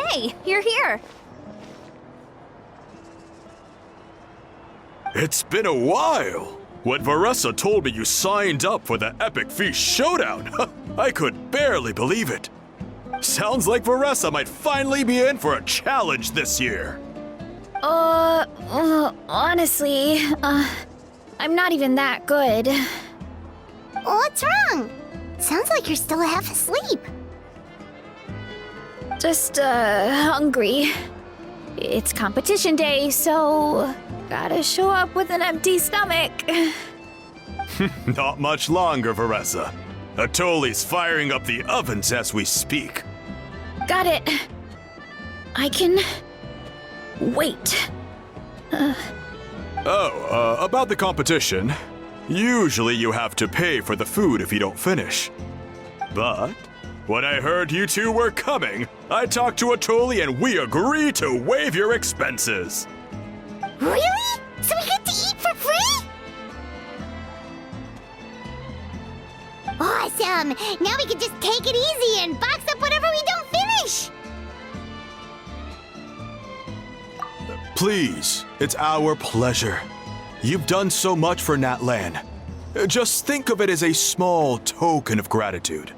Hey, you're here. It's been a while. When Varessa told me you signed up for the Epic Feast Showdown, I could barely believe it. Sounds like Varessa might finally be in for a challenge this year. Honestly, I'm not even that good. What's wrong? Sounds like you're still half asleep. Just, hungry. It's competition day, so gotta show up with an empty stomach. Not much longer, Varessa. Atoli's firing up the ovens as we speak. Got it. I can wait. About the competition. Usually you have to pay for the food if you don't finish. But when I heard you two were coming, I talked to Atoli and we agreed to waive your expenses. Really? So we get to eat for free? Awesome! Now we can just take it easy and box up whatever we don't finish! Please, it's our pleasure. You've done so much for Natlan. Just think of it as a small token of gratitude.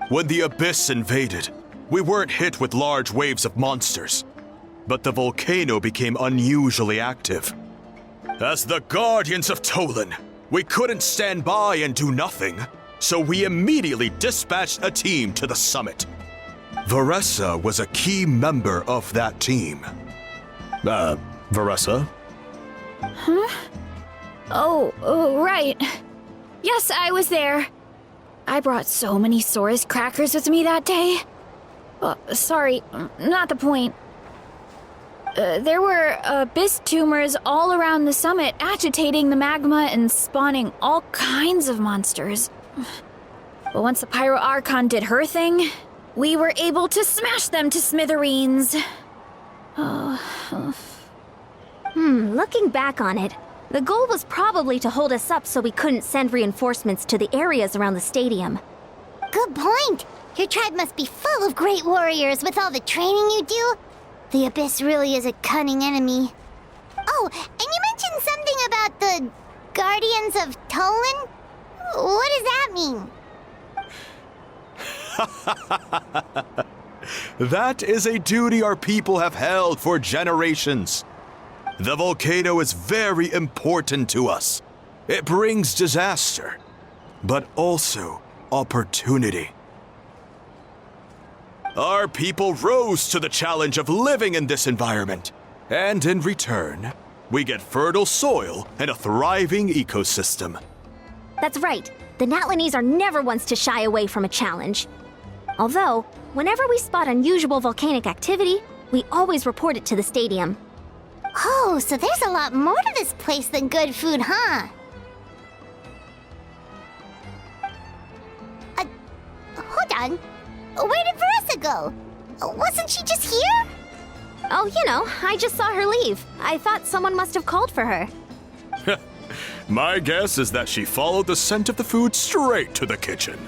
When the Abyss invaded, we weren't hit with large waves of monsters, but the volcano became unusually active. As the Guardians of Tolan, we couldn't stand by and do nothing, so we immediately dispatched a team to the summit. Varessa was a key member of that team. Varessa? Huh? Oh, right. Yes, I was there. I brought so many Saurus crackers with me that day. Sorry, not the point. There were abyss tumors all around the summit, agitating the magma and spawning all kinds of monsters. But once the Pyro Archon did her thing, we were able to smash them to smithereens. Looking back on it, the goal was probably to hold us up so we couldn't send reinforcements to the areas around the stadium. Good point! Your tribe must be full of great warriors with all the training you do. The Abyss really is a cunning enemy. Oh, and you mentioned something about the Guardians of Tolan? What does that mean? That is a duty our people have held for generations. The volcano is very important to us. It brings disaster, but also opportunity. Our people rose to the challenge of living in this environment, and in return, we get fertile soil and a thriving ecosystem. That's right. The Natlanese are never ones to shy away from a challenge. Although, whenever we spot unusual volcanic activity, we always report it to the stadium. Oh, so there's a lot more to this place than good food, huh? Hold on. Where did Varessa go? Wasn't she just here? Oh, I just saw her leave. I thought someone must have called for her. My guess is that she followed the scent of the food straight to the kitchen.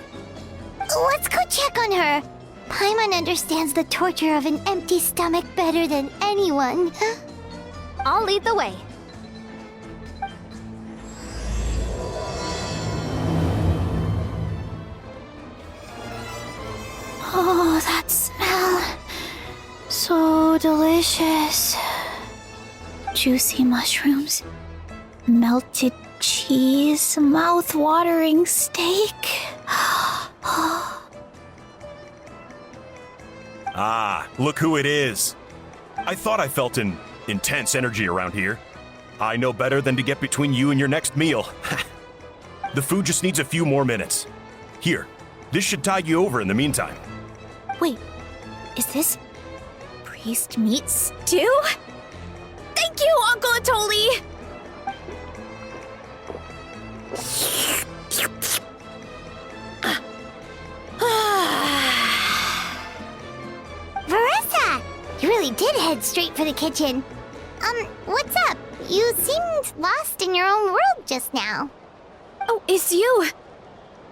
Let's go check on her. Paimon understands the torture of an empty stomach better than anyone. I'll lead the way. Oh, that smell. So delicious. Juicy mushrooms, melted cheese, mouth-watering steak. Ah, look who it is. I thought I felt an intense energy around here. I know better than to get between you and your next meal. The food just needs a few more minutes. Here, this should tide you over in the meantime. Wait, is this priest meat stew? Thank you, Uncle Atoli! Varessa! You really did head straight for the kitchen. What's up? You seemed lost in your own world just now. Oh, it's you.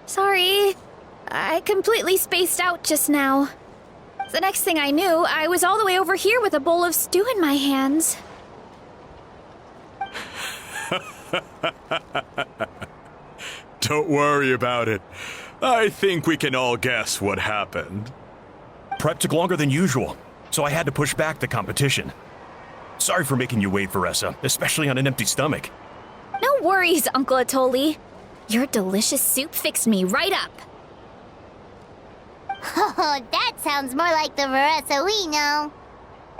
Sorry. I completely spaced out just now. The next thing I knew, I was all the way over here with a bowl of stew in my hands. Don't worry about it. I think we can all guess what happened. Prep took longer than usual, so I had to push back the competition. Sorry for making you wait, Veressa, especially on an empty stomach. No worries, Uncle Atoli. Your delicious soup fixed me right up. Oh, that sounds more like the Veressa we know.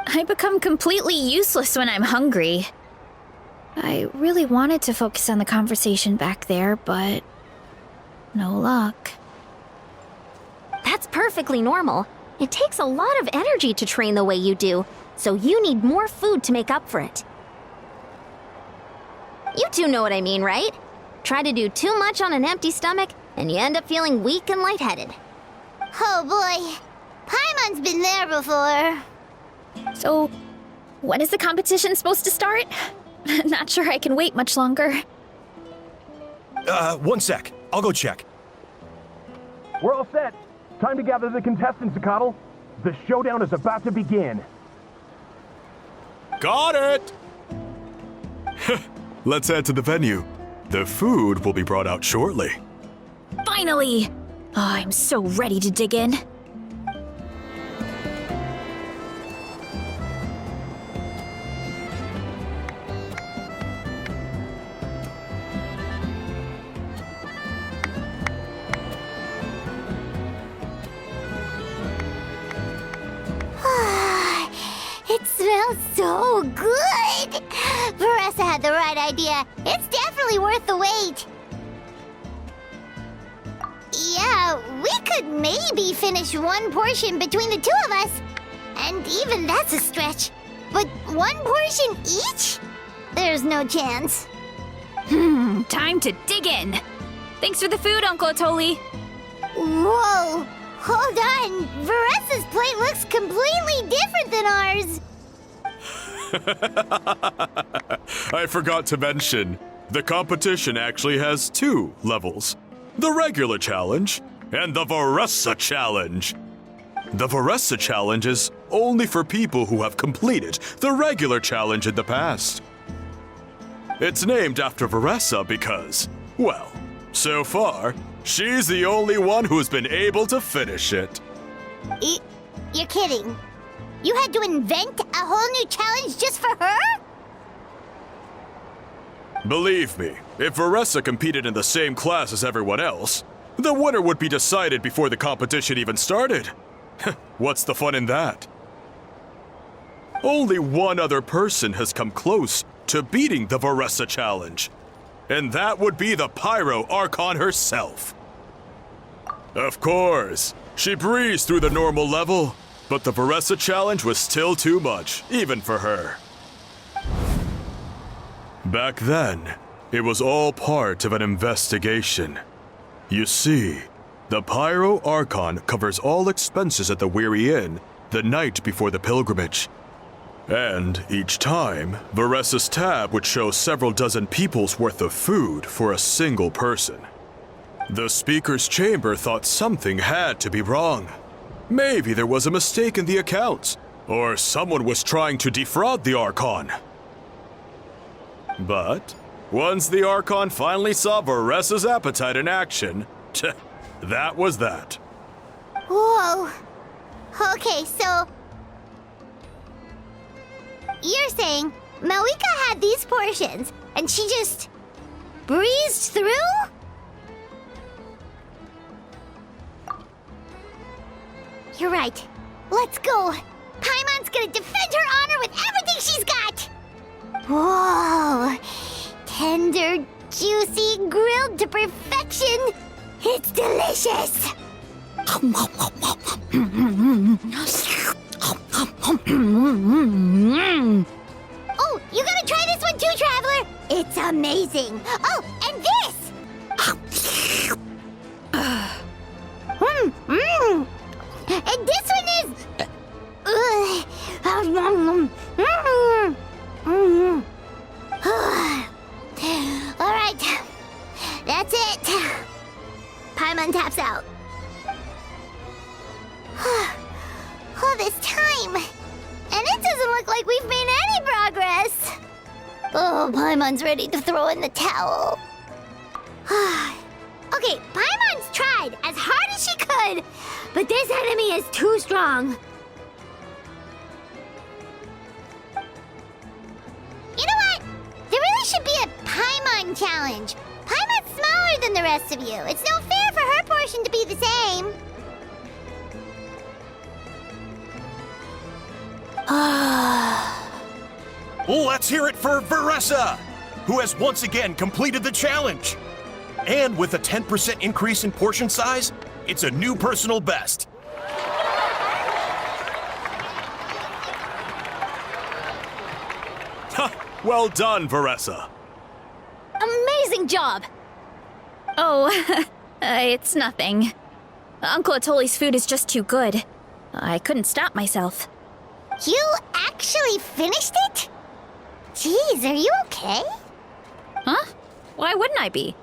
I become completely useless when I'm hungry. I really wanted to focus on the conversation back there, but no luck. That's perfectly normal. It takes a lot of energy to train the way you do, so you need more food to make up for it. You two know what I mean, right? Try to do too much on an empty stomach, and you end up feeling weak and lightheaded. Oh boy, Paimon's been there before. So, when is the competition supposed to start? Not sure I can wait much longer. 1 sec. I'll go check. We're all set. Time to gather the contestants, Zacatl. The showdown is about to begin. Got it! Let's head to the venue. The food will be brought out shortly. Finally! Oh, I'm so ready to dig in. It smells so good! Veressa had the right idea. It's definitely worth the wait. Yeah, we could maybe finish one portion between the two of us. And even that's a stretch. But one portion each? There's no chance. Time to dig in. Thanks for the food, Uncle Atoli. Whoa! Hold on! Veressa's plate looks completely different than ours! I forgot to mention, the competition actually has 2 levels. The regular challenge and the Veressa challenge. The Veressa challenge is only for people who have completed the regular challenge in the past. It's named after Veressa because, well, so far, she's the only one who's been able to finish it. You're kidding. You had to invent a whole new challenge just for her? Believe me, if Veressa competed in the same class as everyone else, the winner would be decided before the competition even started. What's the fun in that? Only one other person has come close to beating the Veressa challenge, and that would be the Pyro Archon herself. Of course, she breezed through the normal level, but the Veressa challenge was still too much, even for her. Back then, it was all part of an investigation. You see, the Pyro Archon covers all expenses at the Weary Inn the night before the pilgrimage. And each time, Veressa's tab would show several dozen people's worth of food for a single person. The speaker's chamber thought something had to be wrong. Maybe there was a mistake in the accounts, or someone was trying to defraud the Archon. But once the Archon finally saw Veressa's appetite in action, that was that. Whoa. Okay, so... You're saying Malika had these portions, and she just breezed through? You're right. Let's go. Paimon's gonna defend her honor with everything she's got! Whoa! Tender, juicy, grilled to perfection! It's delicious! Oh, you gotta try this one too, Traveler! It's amazing! Oh, and this! And this one is... Alright, that's it. Paimon taps out. Oh, Paimon's ready to throw in the towel. Okay, Paimon's tried as hard as she could, but this enemy is too strong. You know what? There really should be a Paimon challenge. Paimon's smaller than the rest of you. It's no fair for her portion to be the same. Let's hear it for Veressa, who has once again completed the challenge. And with a 10% increase in portion size, it's a new personal best. Well done, Veressa. Amazing job! Oh, it's nothing. Uncle Atoli's food is just too good. I couldn't stop myself. You actually finished it? Jeez, are you okay? Huh? Why wouldn't I be?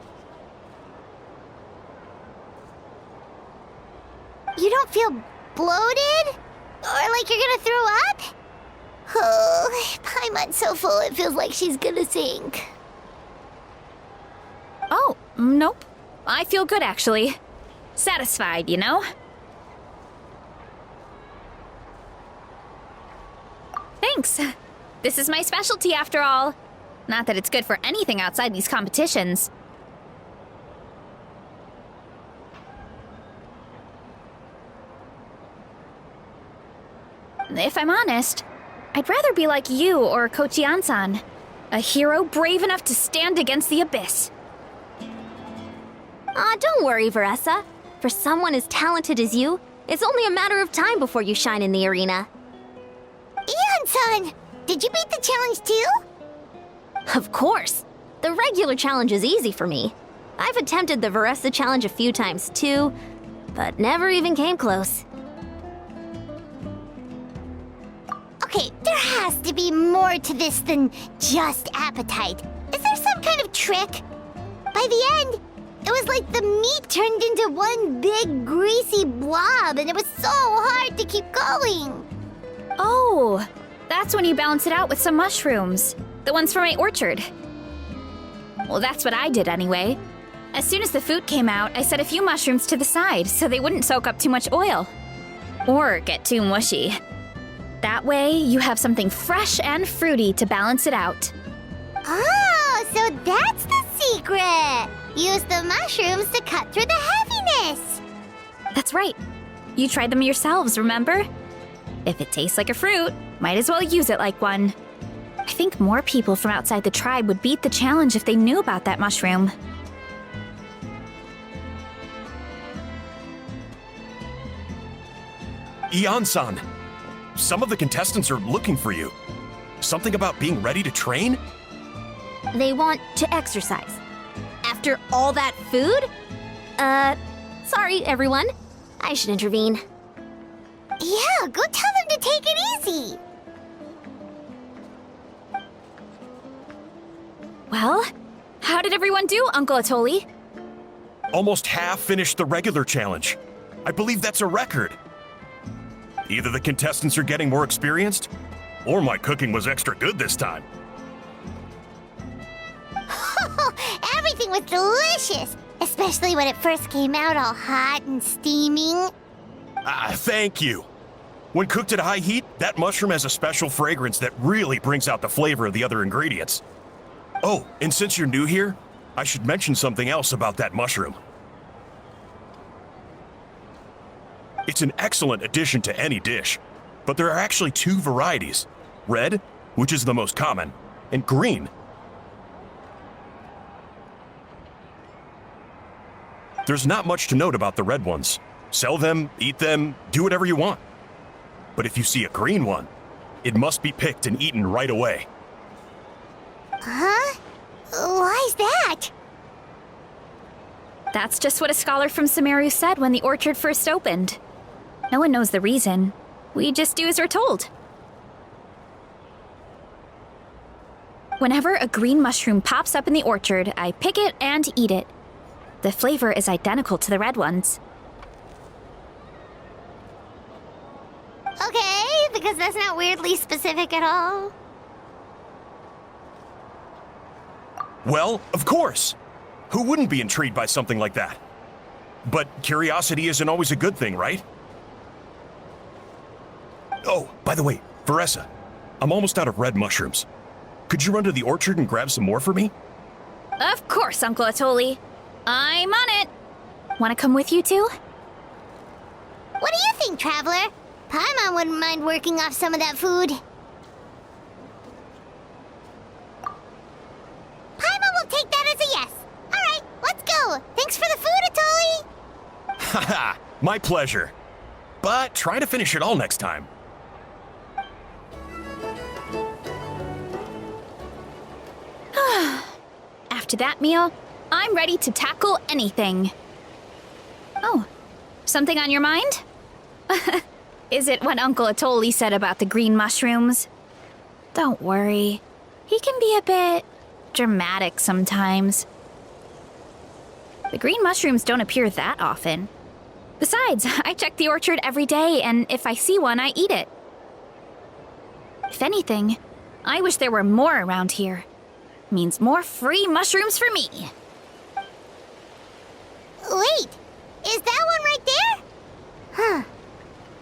You don't feel bloated? Or like you're gonna throw up? Oh, Paimon's so full it feels like she's gonna sink. Oh, nope. I feel good, actually. Satisfied, you know? Thanks. This is my specialty, after all. Not that it's good for anything outside these competitions. If I'm honest, I'd rather be like you or Kochi-an-san. A hero brave enough to stand against the abyss. Don't worry, Veressa. For someone as talented as you, it's only a matter of time before you shine in the arena. Ian-san, did you beat the challenge too? Of course. The regular challenge is easy for me. I've attempted the Veressa challenge a few times too, but never even came close. Okay, there has to be more to this than just appetite. Is there some kind of trick? By the end, it was like the meat turned into one big greasy blob, and it was so hard to keep going. Oh, that's when you balance it out with some mushrooms. The ones from my orchard. Well, that's what I did anyway. As soon as the food came out, I set a few mushrooms to the side so they wouldn't soak up too much oil. Or get too mushy. That way, you have something fresh and fruity to balance it out. Oh, so that's the secret! Use the mushrooms to cut through the heaviness! That's right. You tried them yourselves, remember? If it tastes like a fruit, might as well use it like one. I think more people from outside the tribe would beat the challenge if they knew about that mushroom. Ian-san, some of the contestants are looking for you. Something about being ready to train? They want to exercise. After all that food? Sorry, everyone. I should intervene. Yeah, go tell them to take it easy! Well, how did everyone do, Uncle Atoli? Almost half finished the regular challenge. I believe that's a record. Either the contestants are getting more experienced, or my cooking was extra good this time. Everything was delicious! Especially when it first came out all hot and steaming. Thank you. When cooked at high heat, that mushroom has a special fragrance that really brings out the flavor of the other ingredients. Oh, and since you're new here, I should mention something else about that mushroom. It's an excellent addition to any dish, but there are actually two varieties. Red, which is the most common, and green. There's not much to note about the red ones. Sell them, eat them, do whatever you want. But if you see a green one, it must be picked and eaten right away. Huh? Why's that? That's just what a scholar from Sumeru said when the orchard first opened. No one knows the reason. We just do as we're told. Whenever a green mushroom pops up in the orchard, I pick it and eat it. The flavor is identical to the red ones. Okay, because that's not weirdly specific at all. Well, of course. Who wouldn't be intrigued by something like that? But curiosity isn't always a good thing, right? Oh, by the way, Veressa, I'm almost out of red mushrooms. Could you run to the orchard and grab some more for me? Of course, Uncle Atoli. I'm on it. Want to come with you too? What do you think, Traveler? Paimon wouldn't mind working off some of that food. Paimon will take that as a yes. All right, let's go. Thanks for the food, Atoli. Haha, my pleasure. But try to finish it all next time. After that meal, I'm ready to tackle anything. Oh, something on your mind? Is it what Uncle Atoli said about the green mushrooms? Don't worry. He can be a bit dramatic sometimes. The green mushrooms don't appear that often. Besides, I check the orchard every day, and if I see one, I eat it. If anything, I wish there were more around here. Means more free mushrooms for me. Wait, is that one right there? Huh.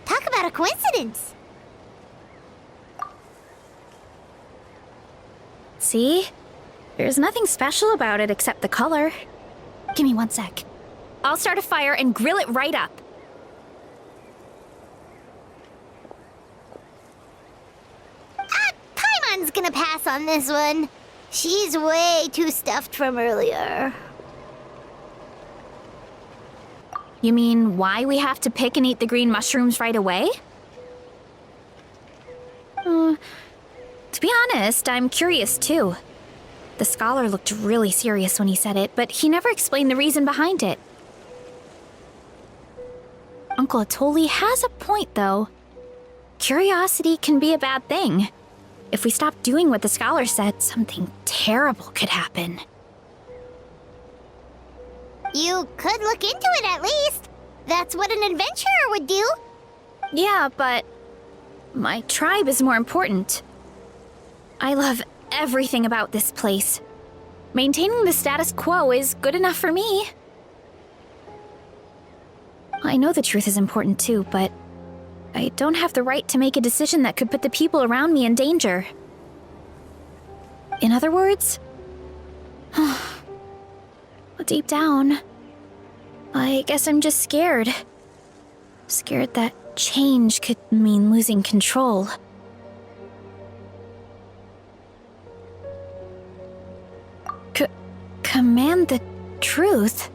Talk about a coincidence. See? There's nothing special about it except the color. Give me 1 sec. I'll start a fire and grill it right up. Paimon's gonna pass on this one. She's way too stuffed from earlier. You mean why we have to pick and eat the green mushrooms right away? To be honest, I'm curious too. The scholar looked really serious when he said it, but he never explained the reason behind it. Uncle Atoli has a point, though. Curiosity can be a bad thing. If we stop doing what the scholar said, something terrible could happen. You could look into it at least. That's what an adventurer would do. Yeah, but my tribe is more important. I love everything about this place. Maintaining the status quo is good enough for me. I know the truth is important too, but I don't have the right to make a decision that could put the people around me in danger. In other words, deep down, I guess I'm just scared. Scared that change could mean losing control. Command the truth?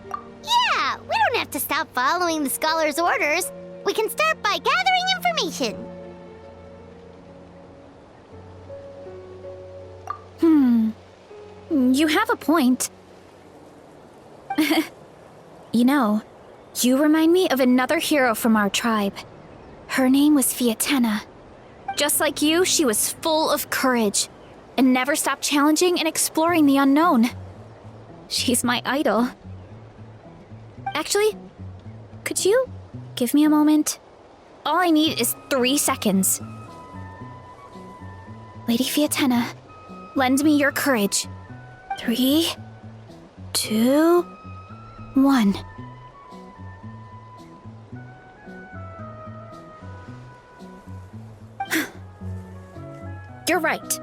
Yeah, we don't have to stop following the scholar's orders. We can start by gathering information. You have a point. You know, you remind me of another hero from our tribe. Her name was Fiatena. Just like you, she was full of courage and never stopped challenging and exploring the unknown. She's my idol. Actually, could you give me a moment? All I need is 3 seconds. Lady Fiatena, lend me your courage. 3, 2, 1. You're right.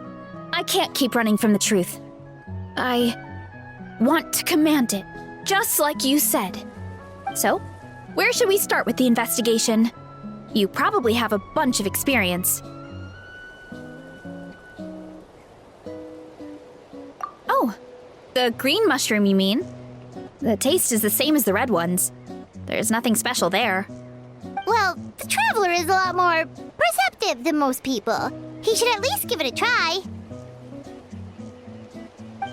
I can't keep running from the truth. I want to command it, just like you said. So, where should we start with the investigation? You probably have a bunch of experience. Oh, the green mushroom, you mean? The taste is the same as the red ones. There's nothing special there. Well, the Traveler is a lot more perceptive than most people. He should at least give it a try.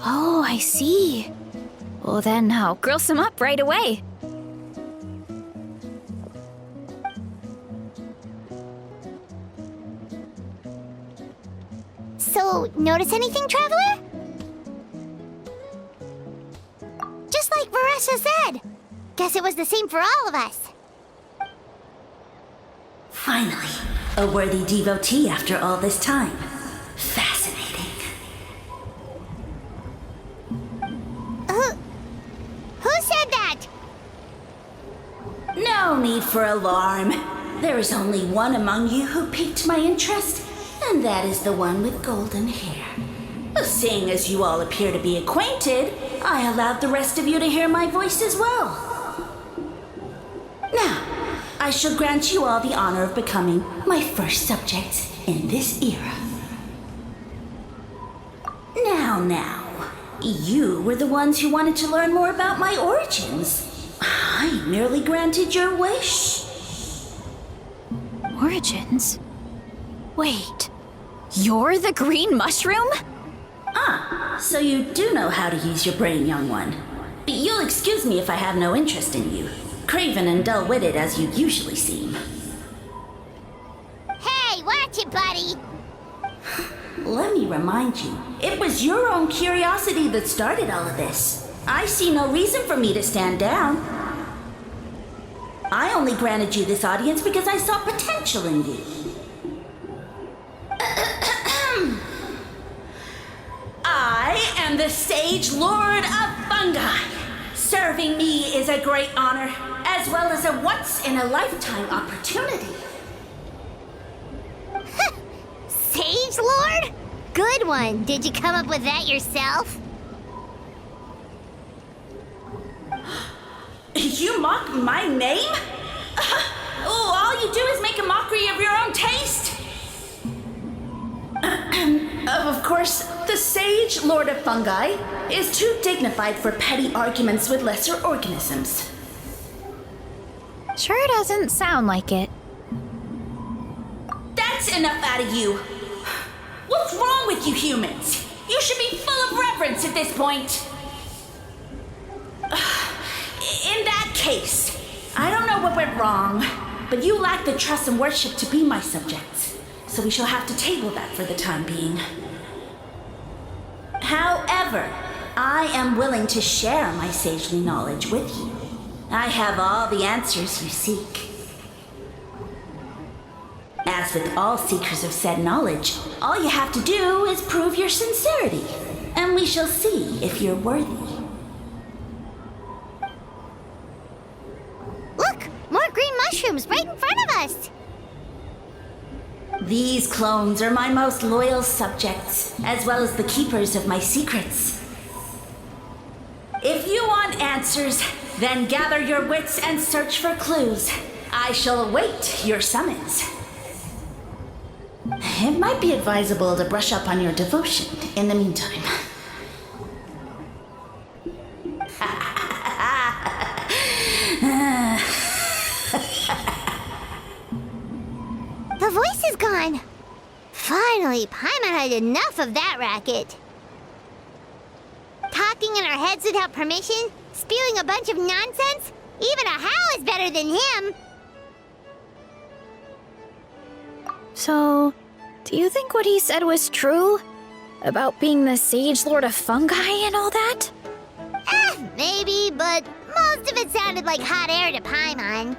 Oh, I see. Well, then I'll grill some up right away. So, notice anything, Traveler? Just like Veressa said. Guess it was the same for all of us. Finally, A worthy devotee after all this time. Fascinating. Who said that? No need for alarm. There is only one among you who piqued my interest, and that is the one with golden hair. Seeing as you all appear to be acquainted, I allowed the rest of you to hear my voice as well. Now, I shall grant you all the honor of becoming my first subjects in this era. Now, you were the ones who wanted to learn more about my origins. I merely granted your wish. Origins? Wait, you're the green mushroom? So you do know how to use your brain, young one. You'll excuse me if I have no interest in you, craven and dull-witted as you usually seem. Hey, watch it, buddy! Let me remind you, it was your own curiosity that started all of this. I see no reason for me to stand down. I only granted you this audience because I saw potential in you. I am the Sage Lord of Fungi. Serving me is a great honor, as well as a once-in-a-lifetime opportunity. Sage Lord? Good one. Did you come up with that yourself? You mock my name? All you do is make a mockery of your own taste. Of course, the Sage Lord of Fungi is too dignified for petty arguments with lesser organisms. Sure doesn't sound like it. That's enough out of you. What's wrong with you humans? You should be full of reverence at this point. In that case, I don't know what went wrong, but you lack the trust and worship to be my subjects, so we shall have to table that for the time being. However, I am willing to share my sagely knowledge with you. I have all the answers you seek. As with all seekers of said knowledge, all you have to do is prove your sincerity, and we shall see if you're worthy. Look! More green mushrooms right in front of us! These clones are my most loyal subjects, as well as the keepers of my secrets. If you want answers, then gather your wits and search for clues. I shall await your summons. It might be advisable to brush up on your devotion in the meantime. The voice is gone. Finally, Paimon had enough of that racket. Talking in our heads without permission, spewing a bunch of nonsense, even a howl is better than him. So, do you think what he said was true? About being the Sage Lord of Fungi and all that? Maybe, but most of it sounded like hot air to Paimon.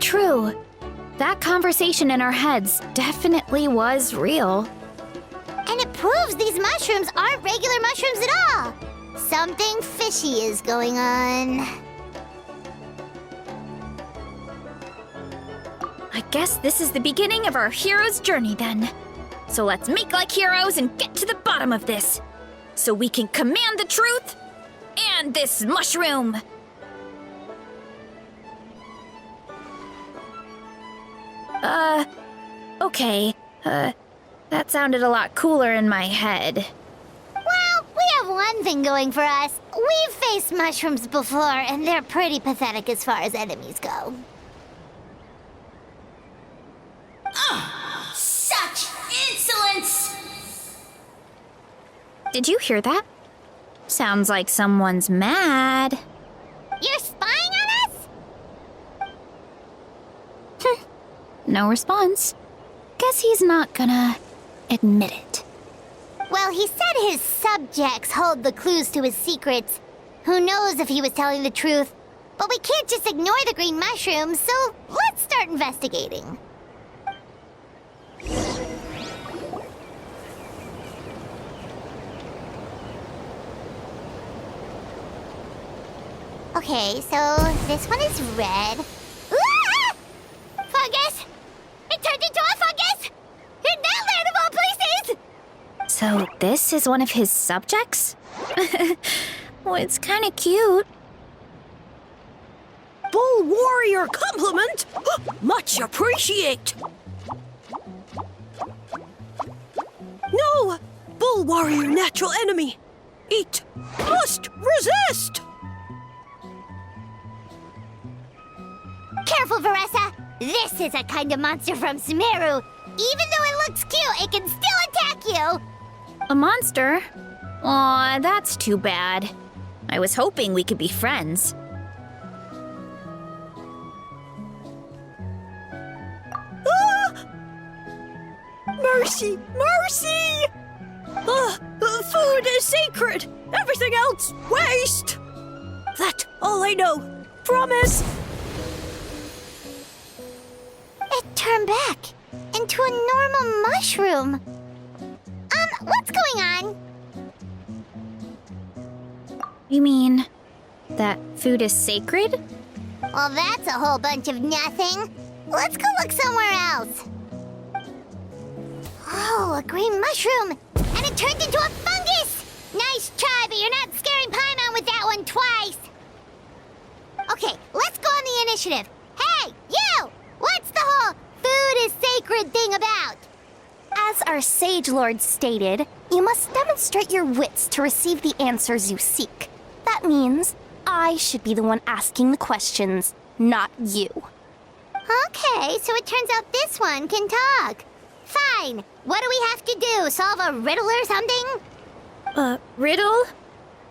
True. That conversation in our heads definitely was real. And it proves these mushrooms aren't regular mushrooms at all. Something fishy is going on. I guess this is the beginning of our hero's journey then. So let's make like heroes and get to the bottom of this. So we can command the truth and this mushroom. Okay. That sounded a lot cooler in my head. Well, we have one thing going for us. We've faced mushrooms before, and they're pretty pathetic as far as enemies go. Such insolence! Did you hear that? Sounds like someone's mad. You're spying on us? No response. Guess he's not gonna admit it. Well, he said his subjects hold the clues to his secrets. Who knows if he was telling the truth? But we can't just ignore the green mushrooms, so let's start investigating. Okay, so this one is red. Ah! Fungus! It turned into a fungus! In that land of all places! So this is one of his subjects? Well, it's kind of cute. Bull warrior compliment! Much appreciate! No! Bull warrior natural enemy! Eat! Must resist! Careful, Veressa! This is a kind of monster from Sumeru. Even though it looks cute, it can still attack you! A monster? Aw, that's too bad. I was hoping we could be friends. Ah! Mercy! Mercy! Food is sacred! Everything else, waste! That's all I know. Promise! It turned back into a normal mushroom. What's going on? You mean that food is sacred? Well, that's a whole bunch of nothing. Let's go look somewhere else. Oh, a green mushroom! And it turned into a fungus! Nice try, but you're not scaring Paimon with that one twice. Okay, let's go on the initiative. Hey, you! What's the whole food is sacred thing about? As our Sage Lord stated, you must demonstrate your wits to receive the answers you seek. That means I should be the one asking the questions, not you. Okay, so it turns out this one can talk. Fine. What do we have to do? Solve a riddle or something? Riddle?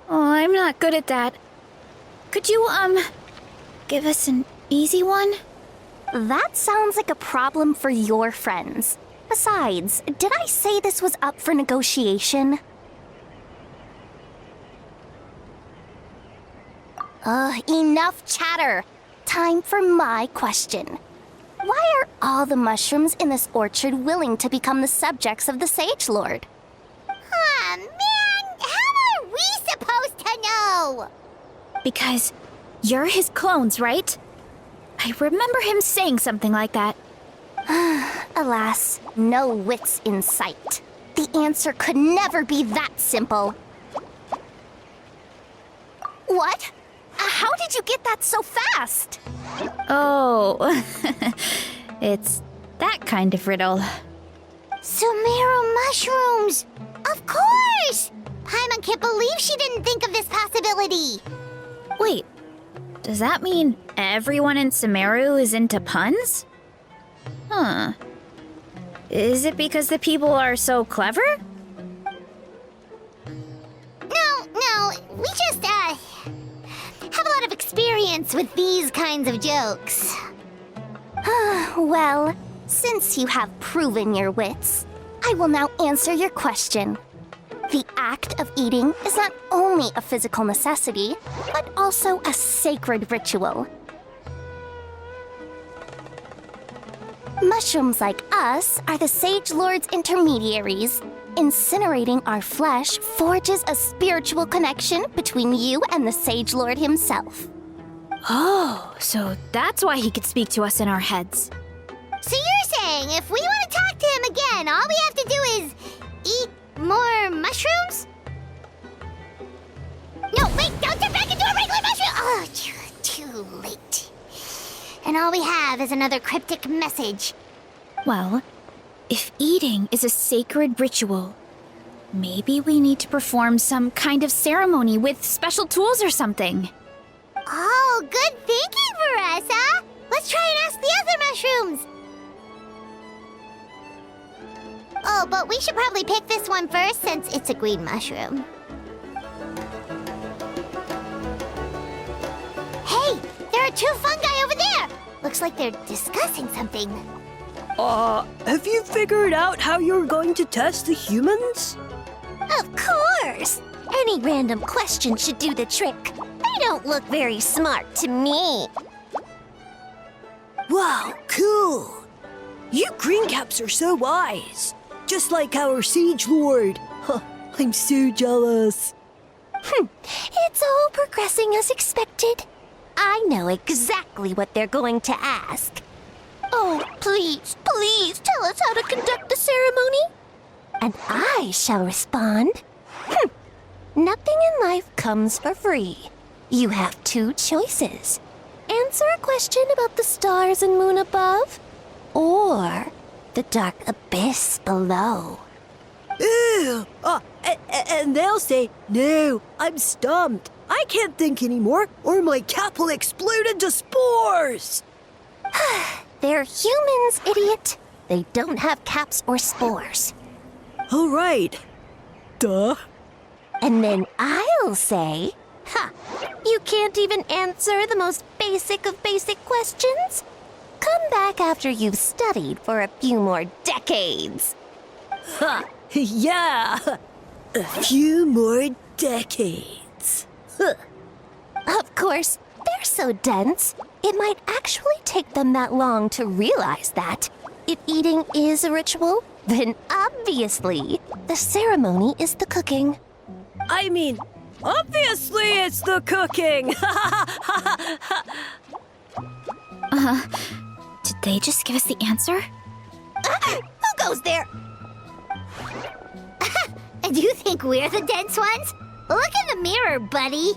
Oh, I'm not good at that. Could you, give us an easy one? That sounds like a problem for your friends. Besides, did I say this was up for negotiation? Enough chatter. Time for my question. Why are all the mushrooms in this orchard willing to become the subjects of the Sage Lord? Aw, man! How are we supposed to know? Because you're his clones, right? I remember him saying something like that. Alas, no wits in sight. The answer could never be that simple. What? How did you get that so fast? Oh, it's that kind of riddle. Sumeru mushrooms! Of course! Paimon can't believe she didn't think of this possibility. Wait, does that mean everyone in Sumeru is into puns? Huh. Is it because the people are so clever? No, we just, have a lot of experience with these kinds of jokes. Well, since you have proven your wits, I will now answer your question. The act of eating is not only a physical necessity, but also a sacred ritual. Mushrooms like us are the Sage Lord's intermediaries. Incinerating our flesh forges a spiritual connection between you and the Sage Lord himself. Oh, so that's why he could speak to us in our heads. So you're saying if we want to talk to him again, all we have to do is eat more mushrooms? No, wait, don't turn back into a regular mushroom! Oh, too late. And all we have is another cryptic message. Well, if eating is a sacred ritual, maybe we need to perform some kind of ceremony with special tools or something. Oh, good thinking, Veressa! Let's try and ask the other mushrooms! Oh, but we should probably pick this one first since it's a green mushroom. Hey, there are two fungi over there! Looks like they're discussing something. Have you figured out how you're going to test the humans? Of course! Any random question should do the trick. They don't look very smart to me. Wow, cool. You green caps are so wise. Just like our Siege Lord. Huh, I'm so jealous. It's all progressing as expected. I know exactly what they're going to ask. Oh, please, please tell us how to conduct the ceremony. And I shall respond. Nothing in life comes for free. You have two choices. Answer a question about the stars and moon above, or the dark abyss below. Ew. And they'll say, no, I'm stumped. I can't think anymore, or my cap will explode into spores. They're humans, idiot. They don't have caps or spores. All right. Duh. And then I'll say, you can't even answer the most basic of basic questions? Come back after you've studied for a few more decades. Ha! Yeah! A few more decades. Of course, they're so dense, it might actually take them that long to realize that. If eating is a ritual, then obviously the ceremony is the cooking. I mean, obviously it's the cooking! Did they just give us the answer? Who goes there? And you think we're the dense ones? Look in the mirror, buddy.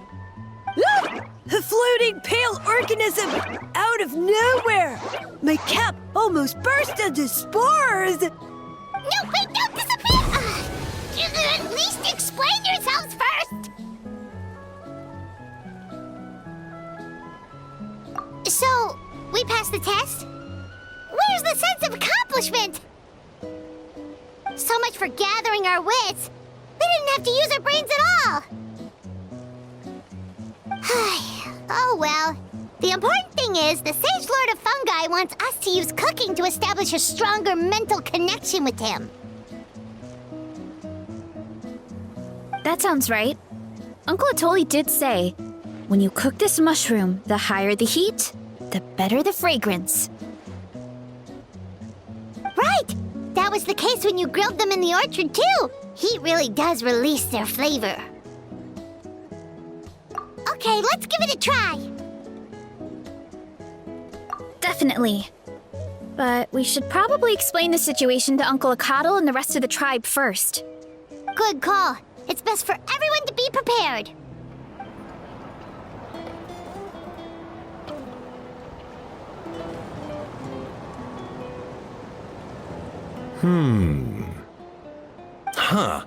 A floating pale organism out of nowhere! My cap almost burst into spores! No, wait, don't disappear! At least explain yourselves first! So, we passed the test? Where's the sense of accomplishment? So much for gathering our wits. They didn't have to use our brains at all. Oh well. The important thing is the Sage Lord of Fungi wants us to use cooking to establish a stronger mental connection with him. That sounds right. Uncle Atoli did say, when you cook this mushroom, the higher the heat, the better the fragrance. Right! That was the case when you grilled them in the orchard, too. Heat really does release their flavor. Okay, let's give it a try. Definitely. But we should probably explain the situation to Uncle Akadal and the rest of the tribe first. Good call. It's best for everyone to be prepared. Huh.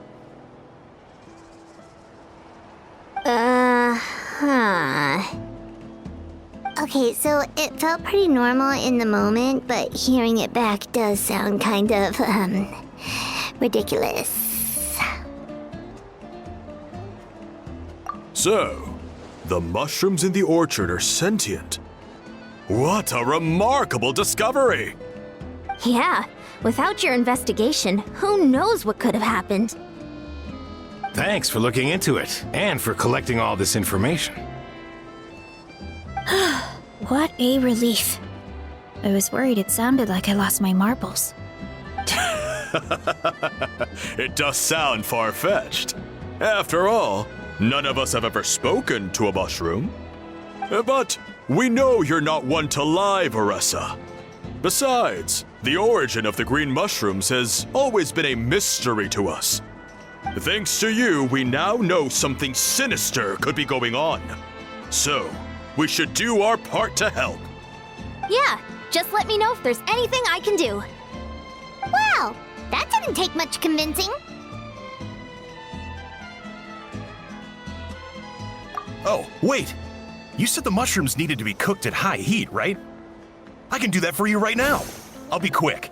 Okay, so it felt pretty normal in the moment, but hearing it back does sound kind of, ridiculous. So, the mushrooms in the orchard are sentient. What a remarkable discovery! Yeah, without your investigation, who knows what could have happened? Thanks for looking into it, and for collecting all this information. What a relief. I was worried it sounded like I lost my marbles. It does sound far-fetched. After all, none of us have ever spoken to a mushroom. But we know you're not one to lie, Varessa. Besides, the origin of the green mushrooms has always been a mystery to us. Thanks to you, we now know something sinister could be going on. So, we should do our part to help. Yeah, just let me know if there's anything I can do. Wow, that didn't take much convincing. Oh, wait! You said the mushrooms needed to be cooked at high heat, right? I can do that for you right now. I'll be quick.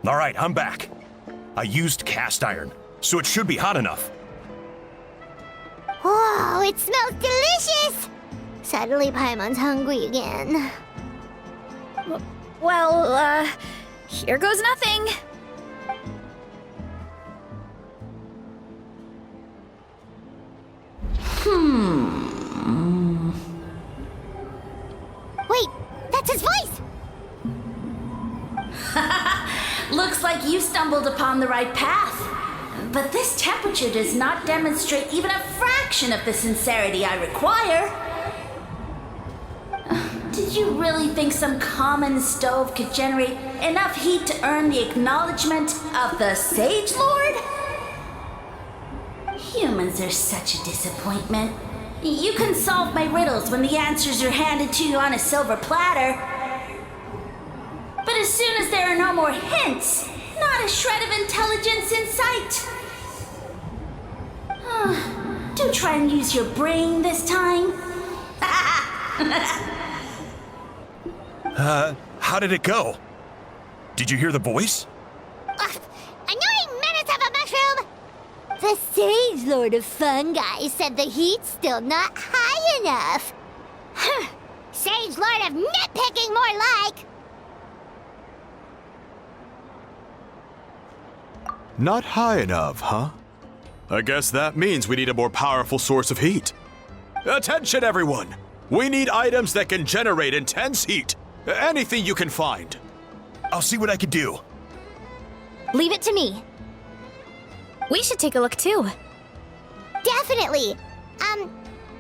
All right, I'm back. I used cast iron, so it should be hot enough. Whoa, it smells delicious! Suddenly Paimon's hungry again. Well, here goes nothing. Looks like you stumbled upon the right path. But this temperature does not demonstrate even a fraction of the sincerity I require. Did you really think some common stove could generate enough heat to earn the acknowledgement of the Sage Lord? Humans are such a disappointment. You can solve my riddles when the answers are handed to you on a silver platter. But as soon as there are no more hints, not a shred of intelligence in sight. Do try and use your brain this time. How did it go? Did you hear the voice? Annoying menace of a mushroom! The Sage Lord of Fungi said the heat's still not high enough. Sage Lord of Nitpicking, more like! Not high enough, huh? I guess that means we need a more powerful source of heat. Attention, everyone! We need items that can generate intense heat. Anything you can find. I'll see what I can do. Leave it to me. We should take a look too. Definitely. We're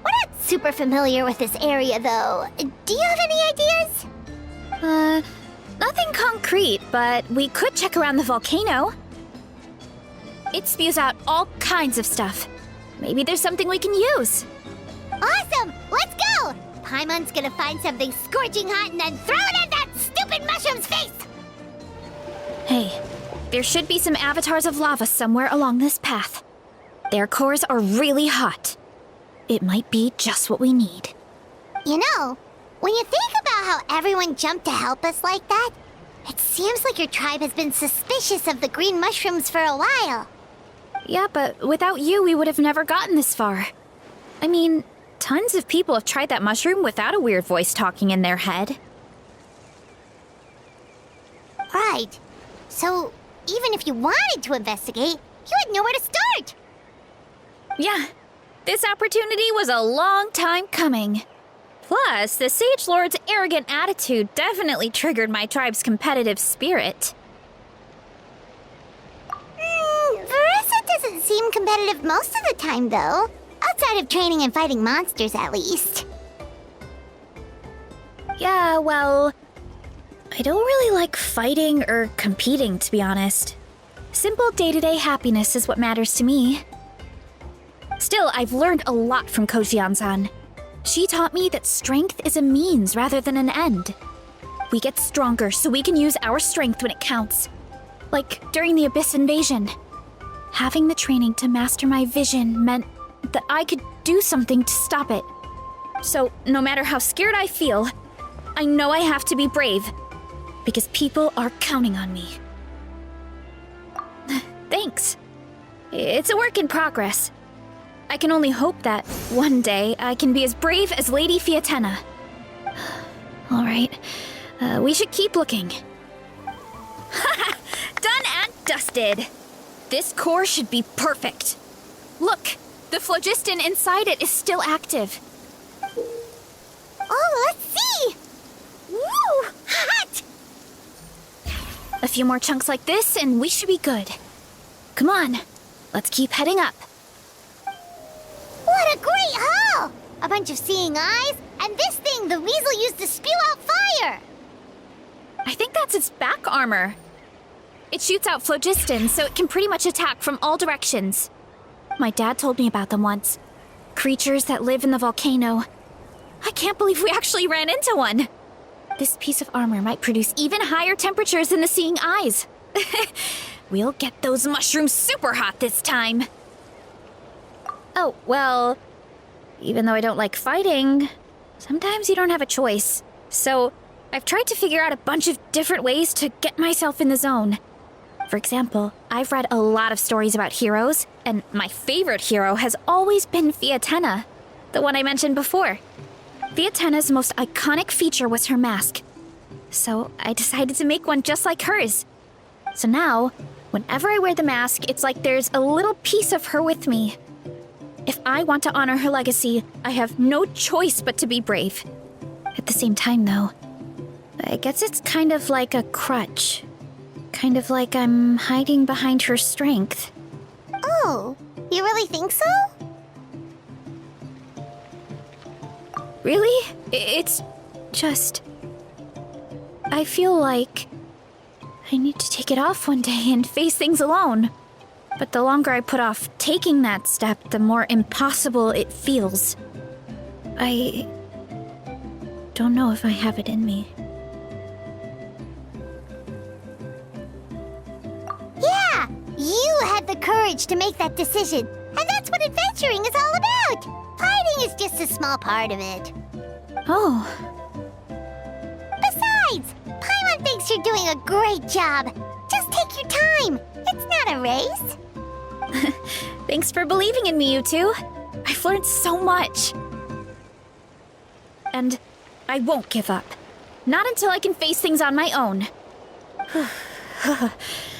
not super familiar with this area, though. Do you have any ideas? Nothing concrete, but we could check around the volcano. It spews out all kinds of stuff. Maybe there's something we can use. Awesome! Let's go! Paimon's gonna find something scorching hot and then throw it at that stupid mushroom's face! Hey, there should be some avatars of lava somewhere along this path. Their cores are really hot. It might be just what we need. You know, when you think about how everyone jumped to help us like that, it seems like your tribe has been suspicious of the green mushrooms for a while. Yeah, but without you, we would have never gotten this far. I mean, tons of people have tried that mushroom without a weird voice talking in their head. Right. So, even if you wanted to investigate, you had nowhere to start. Yeah, this opportunity was a long time coming. Plus, the Sage Lord's arrogant attitude definitely triggered my tribe's competitive spirit. Verissa doesn't seem competitive most of the time, though. Outside of training and fighting monsters, at least. Yeah, well, I don't really like fighting or competing, to be honest. Simple day-to-day happiness is what matters to me. Still, I've learned a lot from Kojian-san. She taught me that strength is a means rather than an end. We get stronger so we can use our strength when it counts. Like during the Abyss invasion. Having the training to master my vision meant that I could do something to stop it. So, no matter how scared I feel, I know I have to be brave. Because people are counting on me. Thanks. It's a work in progress. I can only hope that one day I can be as brave as Lady Fiatena. All right, we should keep looking. Done and dusted. This core should be perfect. Look, the phlogiston inside it is still active. Oh, let's see! Woo! Hot! A few more chunks like this and we should be good. Come on, let's keep heading up. What a great haul! A bunch of seeing eyes, and this thing the weasel used to spew out fire! I think that's its back armor. It shoots out phlogiston, so it can pretty much attack from all directions. My dad told me about them once. Creatures that live in the volcano. I can't believe we actually ran into one. This piece of armor might produce even higher temperatures than the seeing eyes. We'll get those mushrooms super hot this time. Oh, well, even though I don't like fighting, sometimes you don't have a choice. So, I've tried to figure out a bunch of different ways to get myself in the zone. For example, I've read a lot of stories about heroes, and my favorite hero has always been Fiatena, the one I mentioned before. Fiatena's most iconic feature was her mask. So, I decided to make one just like hers. So now, whenever I wear the mask, it's like there's a little piece of her with me. If I want to honor her legacy, I have no choice but to be brave. At the same time, though, I guess it's kind of like a crutch. Kind of like I'm hiding behind her strength. Oh, you really think so? Really? It's just... I feel like I need to take it off one day and face things alone. But the longer I put off taking that step, the more impossible it feels. I don't know if I have it in me. Yeah, you had the courage to make that decision. And that's what adventuring is all about. Fighting is just a small part of it. Oh, Besides, Paimon thinks you're doing a great job. Just take your time. It's not a race. thanks for believing in me, you two. I've learned so much. And I won't give up. Not until I can face things on my own.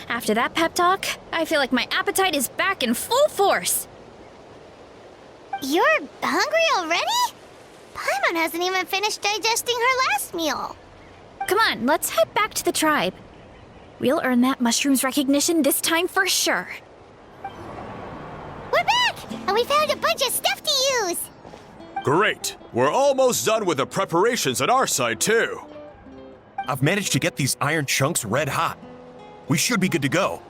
After that pep talk, I feel like my appetite is back in full force. You're hungry already? Paimon hasn't even finished digesting her last meal. Come on, let's head back to the tribe. We'll earn that mushroom's recognition this time for sure. We're back, and we found a bunch of stuff to use. Great! We're almost done with the preparations on our side, too. I've managed to get these iron chunks red hot. We should be good to go.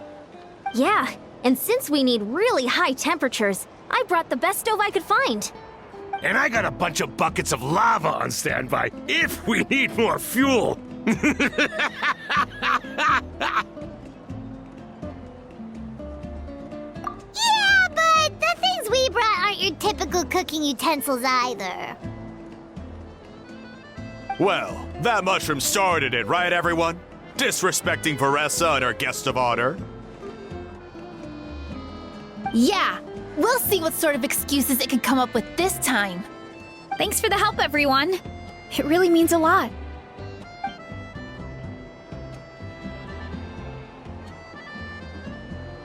Yeah, and since we need really high temperatures, I brought the best stove I could find. And I got a bunch of buckets of lava on standby if we need more fuel. Yeah, but the things we brought aren't your typical cooking utensils either. Well, that mushroom started it, right, everyone? Disrespecting Varessa and our guest of honor. Yeah, we'll see what sort of excuses it can come up with this time. Thanks for the help, everyone. It really means a lot.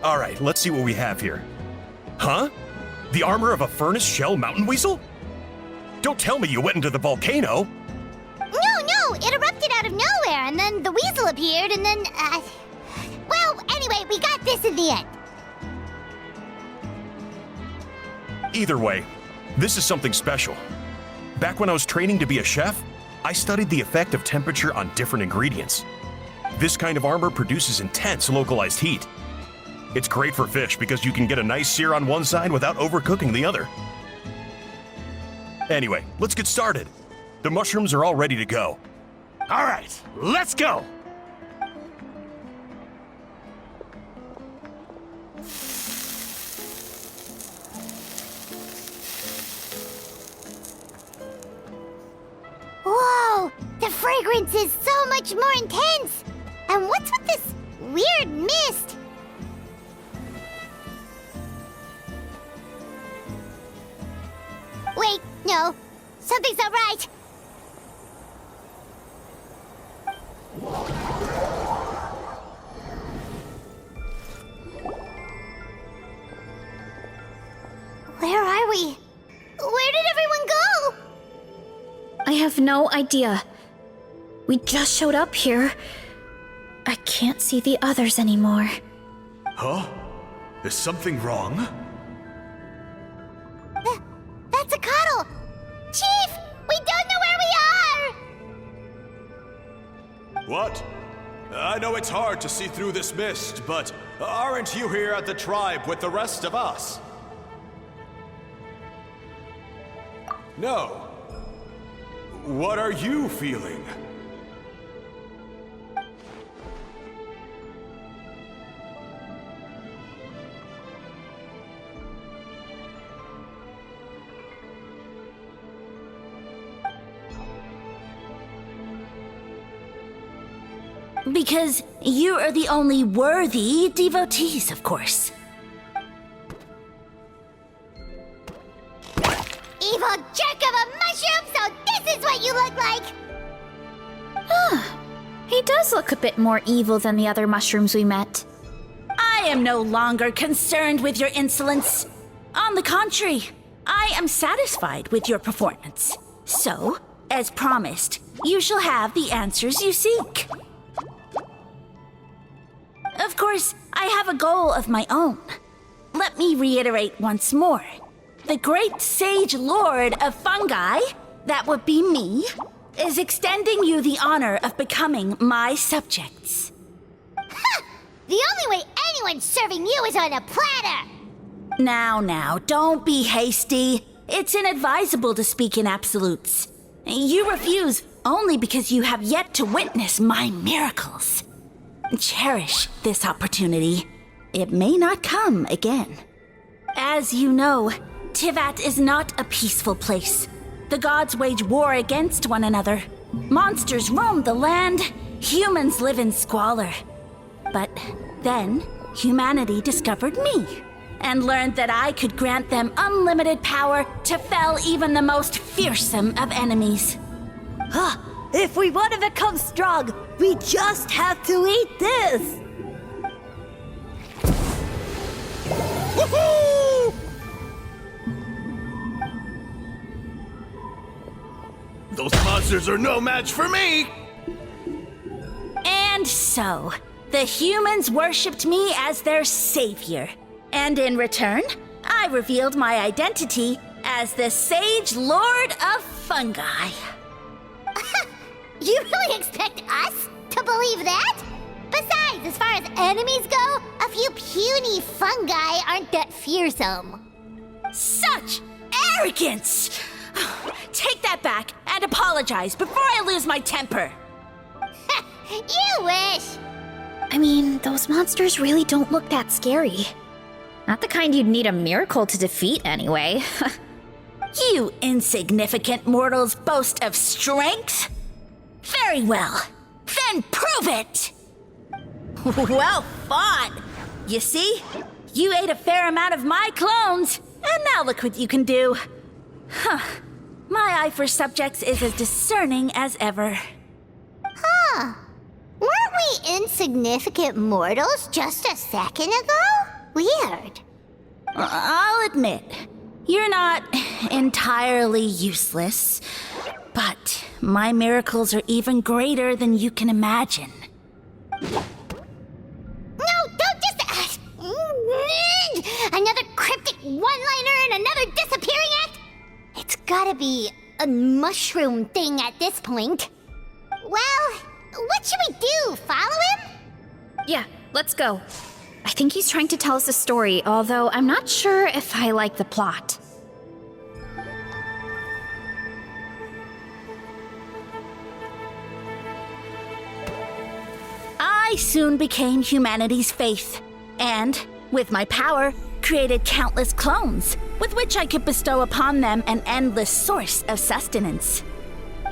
All right, let's see what we have here. Huh? The armor of a furnace shell mountain weasel? Don't tell me you went into the volcano. No, it erupted out of nowhere, and then the weasel appeared, and then, well, anyway, we got this in the end. Either way, this is something special. Back when I was training to be a chef, I studied the effect of temperature on different ingredients. This kind of armor produces intense localized heat. It's great for fish because you can get a nice sear on one side without overcooking the other. Anyway, let's get started. The mushrooms are all ready to go. All right, let's go. Whoa, the fragrance is so much more intense. And what's with this weird mist? Wait, no, something's not right. Where are we? Where did everyone go? I have no idea. We just showed up here. I can't see the others anymore. Huh? Is something wrong? That's a cuddle! Chief, we don't know where we are! What? I know it's hard to see through this mist, but aren't you here at the tribe with the rest of us? No. What are you feeling? Because you are the only worthy devotees, of course. Evil jerk of a mushroom, so this is what you look like! He does look a bit more evil than the other mushrooms we met. I am no longer concerned with your insolence. On the contrary, I am satisfied with your performance. So, as promised, you shall have the answers you seek. course, I have a goal of my own. Let me reiterate once more. The great sage lord of fungi, that would be me, is extending you the honor of becoming my subjects. The only way anyone's serving you is on a platter! Now, don't be hasty. It's inadvisable to speak in absolutes. You refuse only because you have yet to witness my miracles. Cherish this opportunity. It may not come again. As you know, Teyvat is not a peaceful place. The gods wage war against one another. Monsters roam the land. Humans live in squalor. But then, humanity discovered me and learned that I could grant them unlimited power to fell even the most fearsome of enemies. If we want to become strong, we just have to eat this! Woohoo! Those monsters are no match for me! And so, the humans worshipped me as their savior. And in return, I revealed my identity as the Sage Lord of Fungi. You really expect us to believe that? Besides, as far as enemies go, a few puny fungi aren't that fearsome. Such arrogance! Take that back and apologize before I lose my temper. You wish! I mean, those monsters really don't look that scary. Not the kind you'd need a miracle to defeat, anyway. You insignificant mortals boast of strength? Very well. Then prove it! Well fought! You see? You ate a fair amount of my clones, and now look what you can do. My eye for subjects is as discerning as ever. Weren't we insignificant mortals just a second ago? Weird. I'll admit, you're not entirely useless, but my miracles are even greater than you can imagine. No, don't just... another cryptic one-liner and another disappearing act? It's gotta be a mushroom thing at this point. Well, what should we do? Follow him? Yeah, let's go. I think he's trying to tell us a story, although I'm not sure if I like the plot. I soon became humanity's faith, and, with my power, created countless clones, with which I could bestow upon them an endless source of sustenance.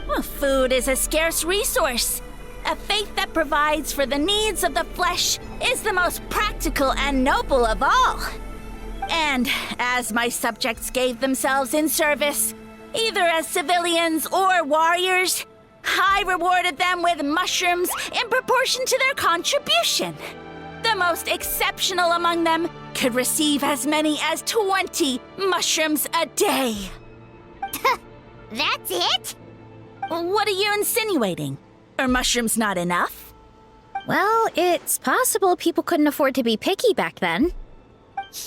Well, food is a scarce resource. A faith that provides for the needs of the flesh is the most practical and noble of all. And as my subjects gave themselves in service, either as civilians or warriors, I rewarded them with mushrooms in proportion to their contribution. The most exceptional among them could receive as many as 20 mushrooms a day. That's it? What are you insinuating? Are mushrooms not enough? Well, it's possible people couldn't afford to be picky back then.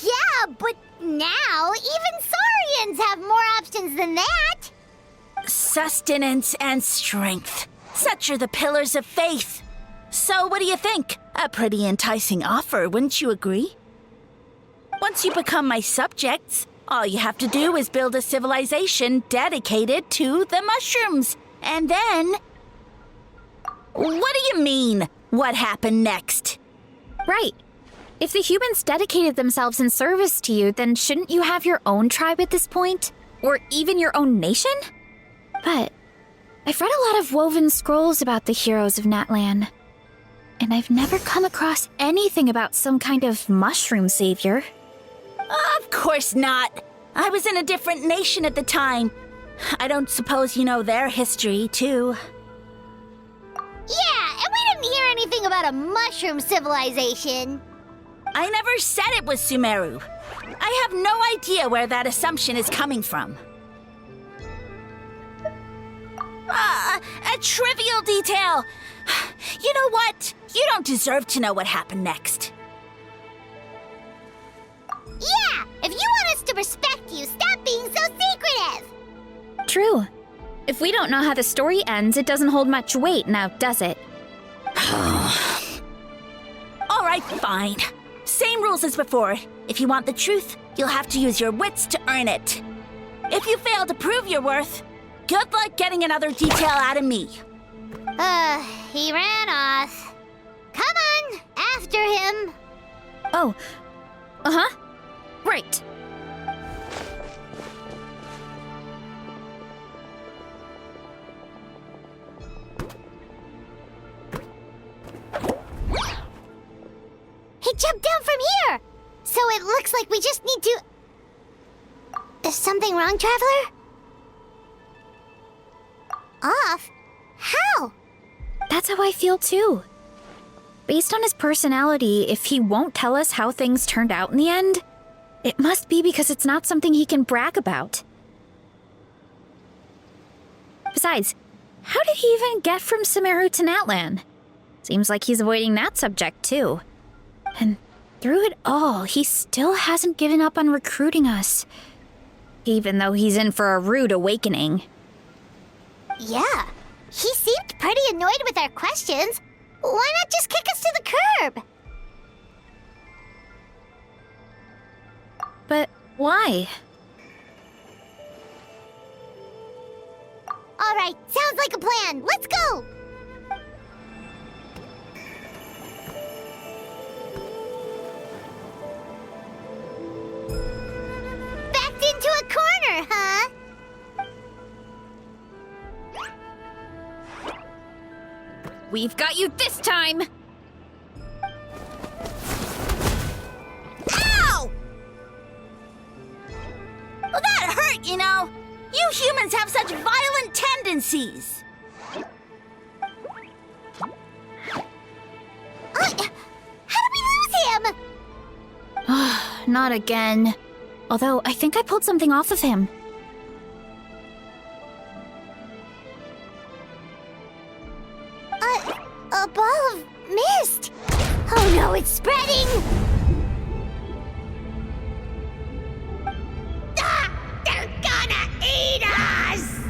Yeah, but now even saurians have more options than that. Sustenance and strength. Such are the pillars of faith. So what do you think? A pretty enticing offer, wouldn't you agree? Once you become my subjects, all you have to do is build a civilization dedicated to the mushrooms. And then... What do you mean, what happened next? Right. If the humans dedicated themselves in service to you, then shouldn't you have your own tribe at this point? Or even your own nation? But I've read a lot of woven scrolls about the heroes of Natlan, and I've never come across anything about some kind of mushroom savior. Of course not. I was in a different nation at the time. I don't suppose you know their history, too. Yeah, and we didn't hear anything about a mushroom civilization. I never said it was Sumeru. I have no idea where that assumption is coming from. A trivial detail. You know what? You don't deserve to know what happened next. Yeah! If you want us to respect you, stop being so secretive! True. If we don't know how the story ends, it doesn't hold much weight now, does it? All right, fine. Same rules as before. If you want the truth, you'll have to use your wits to earn it. If you fail to prove your worth, good luck getting another detail out of me. He ran off. Come on, after him. Oh. Uh-huh. Right. He jumped down from here! So it looks like we just need to... Is something wrong, Traveler? Off? How? That's how I feel too. Based on his personality, if he won't tell us how things turned out in the end, it must be because it's not something he can brag about. Besides, how did he even get from Sumeru to Natlan? Seems like he's avoiding that subject too. And through it all, he still hasn't given up on recruiting us. Even though he's in for a rude awakening. Yeah, he seemed pretty annoyed with our questions. Why not just kick us to the curb? But why? All right, sounds like a plan. Let's go! Backed into a corner, huh? We've got you this time! Ow! Well, that hurt, you know. You humans have such violent tendencies. How did we lose him? Not again. Although, I think I pulled something off of him. A ball of mist! Oh no, it's spreading! Ah! They're gonna eat us!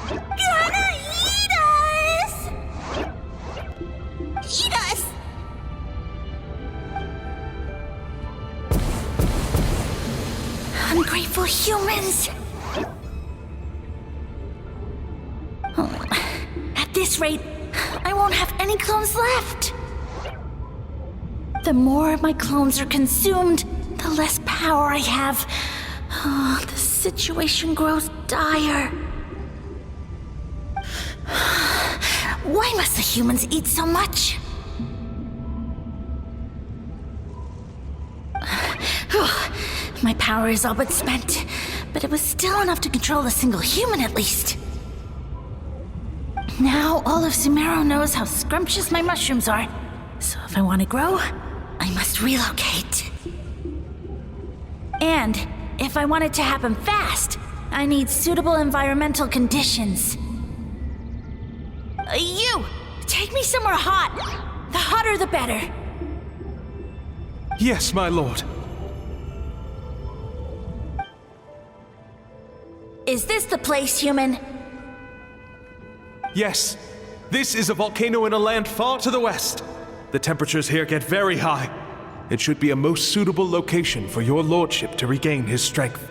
Gonna eat us! Eat us! Ungrateful humans! At this rate, I won't have any clones left. The more my clones are consumed, the less power I have. Oh, the situation grows dire. Why must the humans eat so much? My power is all but spent, but it was still enough to control a single human at least. Now all of Sumeru knows how scrumptious my mushrooms are, so if I want to grow, I must relocate. And if I want it to happen fast, I need suitable environmental conditions. You! Take me somewhere hot! The hotter the better! Yes, my lord. Is this the place, human? Yes. This is a volcano in a land far to the west. The temperatures here get very high. It should be a most suitable location for your lordship to regain his strength.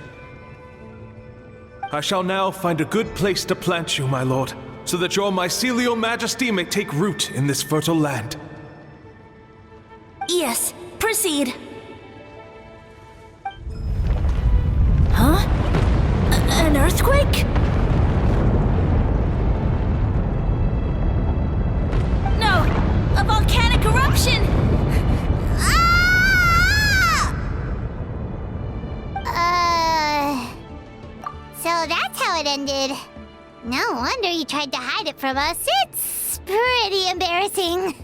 I shall now find a good place to plant you, my lord, so that your mycelial majesty may take root in this fertile land. Yes, proceed. Huh? An earthquake? No, a volcanic eruption! So that's how it ended. No wonder he tried to hide it from us. It's pretty embarrassing.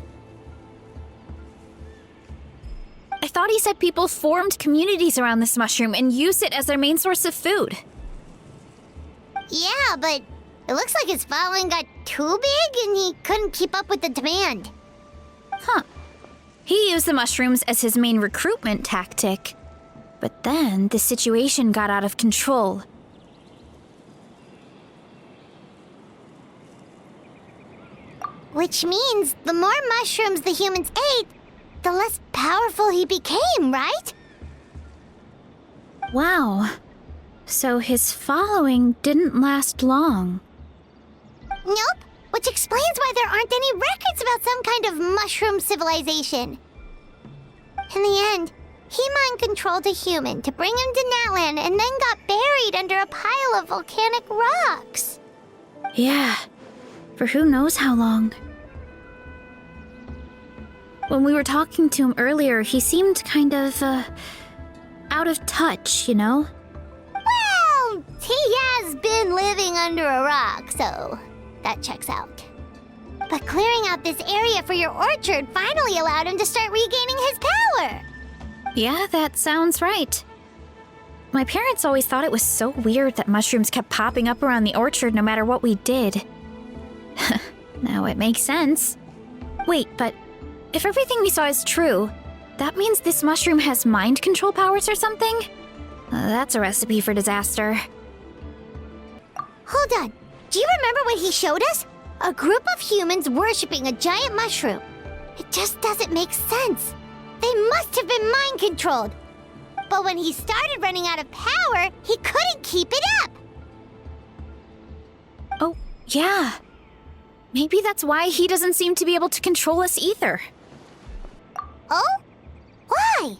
I thought he said people formed communities around this mushroom and used it as their main source of food. Yeah, but It looks like his following got too big and he couldn't keep up with the demand. Huh. He used the mushrooms as his main recruitment tactic. But then the situation got out of control. Which means the more mushrooms the humans ate, the less powerful he became, right? Wow. So his following didn't last long. Nope, which explains why there aren't any records about some kind of mushroom civilization. In the end, he mind-controlled a human to bring him to Natlan and then got buried under a pile of volcanic rocks. Yeah, for who knows how long. When we were talking to him earlier, he seemed kind of, out of touch, you know? Well, he has been living under a rock, so that checks out. But clearing out this area for your orchard finally allowed him to start regaining his power. Yeah, that sounds right. My parents always thought it was so weird that mushrooms kept popping up around the orchard no matter what we did. Now it makes sense. Wait, but if everything we saw is true, that means this mushroom has mind control powers or something? That's a recipe for disaster. Hold on. Do you remember what he showed us? A group of humans worshipping a giant mushroom. It just doesn't make sense. They must have been mind-controlled. But when he started running out of power, he couldn't keep it up. Oh, yeah. Maybe that's why he doesn't seem to be able to control us either. Oh? Why?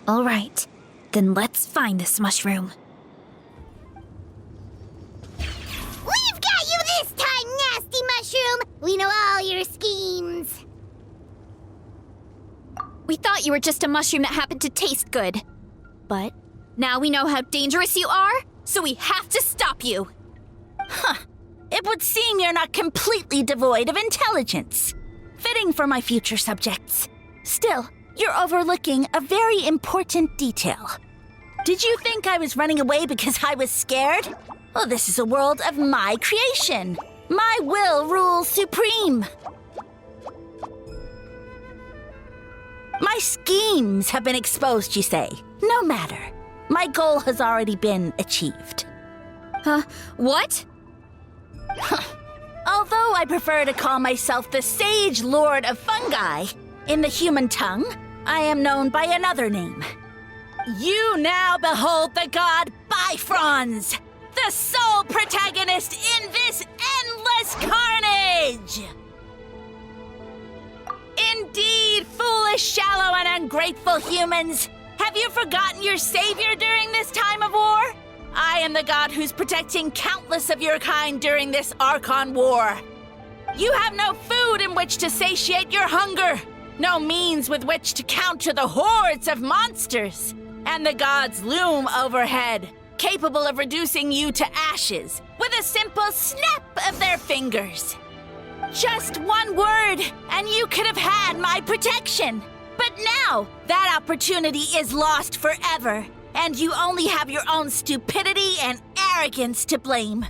All right, then let's find this mushroom. We've got you this time, nasty mushroom! We know all your schemes. We thought you were just a mushroom that happened to taste good. But now we know how dangerous you are, so we have to stop you. Huh. It would seem you're not completely devoid of intelligence. Fitting for my future subjects. Still, you're overlooking a very important detail. Did you think I was running away because I was scared? Well, this is a world of my creation. My will rules supreme. My schemes have been exposed, you say. No matter. My goal has already been achieved. What? Although I prefer to call myself the Sage Lord of Fungi, in the human tongue, I am known by another name. You now behold the god Bifrons, the sole protagonist in this endless carnage! Indeed, foolish, shallow, and ungrateful humans! Have you forgotten your savior during this time of war? I am the god who's protecting countless of your kind during this Archon war. You have no food in which to satiate your hunger, no means with which to counter the hordes of monsters, and the gods loom overhead, capable of reducing you to ashes with a simple snap of their fingers. Just one word, and you could have had my protection. But now, that opportunity is lost forever, and you only have your own stupidity and arrogance to blame.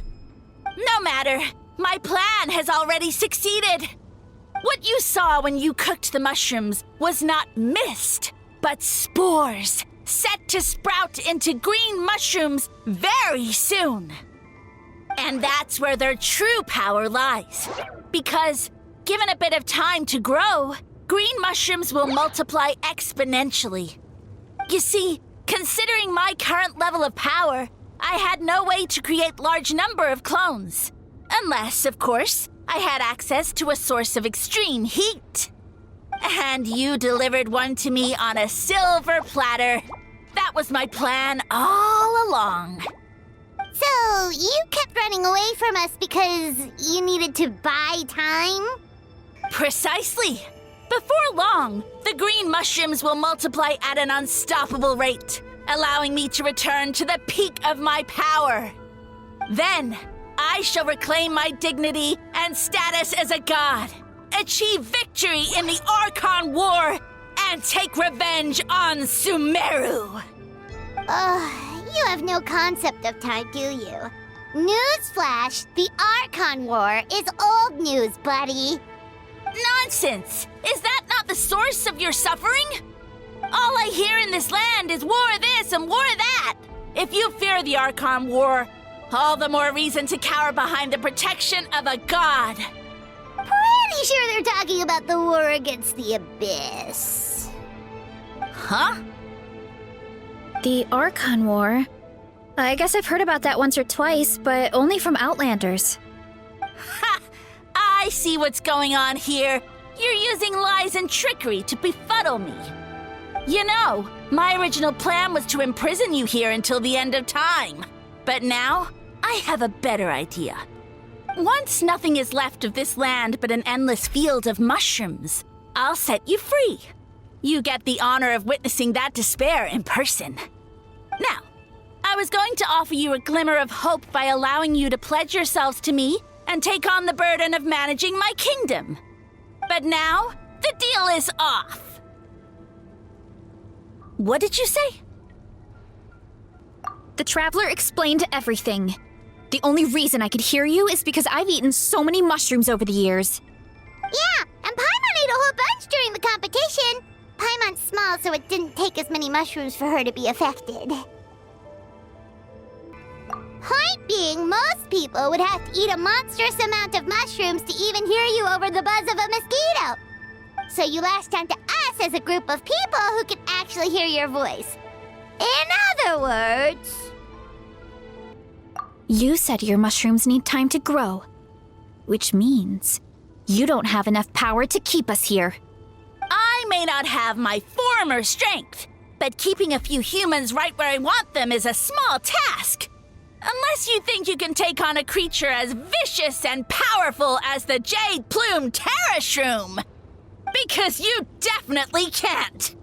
No matter, my plan has already succeeded. What you saw when you cooked the mushrooms was not mist, but spores, set to sprout into green mushrooms very soon. And that's where their true power lies. Because, given a bit of time to grow, green mushrooms will multiply exponentially. You see, considering my current level of power, I had no way to create large number of clones. Unless, of course, I had access to a source of extreme heat. And you delivered one to me on a silver platter. That was my plan all along. So, you kept running away from us because you needed to buy time? Precisely. Before long, the green mushrooms will multiply at an unstoppable rate, allowing me to return to the peak of my power. Then, I shall reclaim my dignity and status as a god, achieve victory in the Archon War, and take revenge on Sumeru. You have no concept of time, do you? Newsflash, the Archon War is old news, buddy. Nonsense! Is that not the source of your suffering? All I hear in this land is war this and war that. If you fear the Archon War, all the more reason to cower behind the protection of a god. Pretty sure they're talking about the war against the Abyss. Huh? The Archon War? I guess I've heard about that once or twice, but only from Outlanders. Ha! I see what's going on here. You're using lies and trickery to befuddle me. You know, my original plan was to imprison you here until the end of time. But now, I have a better idea. Once nothing is left of this land but an endless field of mushrooms, I'll set you free. You get the honor of witnessing that despair in person. Now, I was going to offer you a glimmer of hope by allowing you to pledge yourselves to me and take on the burden of managing my kingdom. But now, the deal is off. What did you say? The Traveler explained everything. The only reason I could hear you is because I've eaten so many mushrooms over the years. Yeah, and Paimon ate a whole bunch during the competition. Paimon's small, so it didn't take as many mushrooms for her to be affected. Point being, most people would have to eat a monstrous amount of mushrooms to even hear you over the buzz of a mosquito. So you latched onto us as a group of people who can actually hear your voice. In other words... You said your mushrooms need time to grow, which means you don't have enough power to keep us here. I may not have my former strength, but keeping a few humans right where I want them is a small task. Unless you think you can take on a creature as vicious and powerful as the Jade-Plume Terrashroom. Because you definitely can't.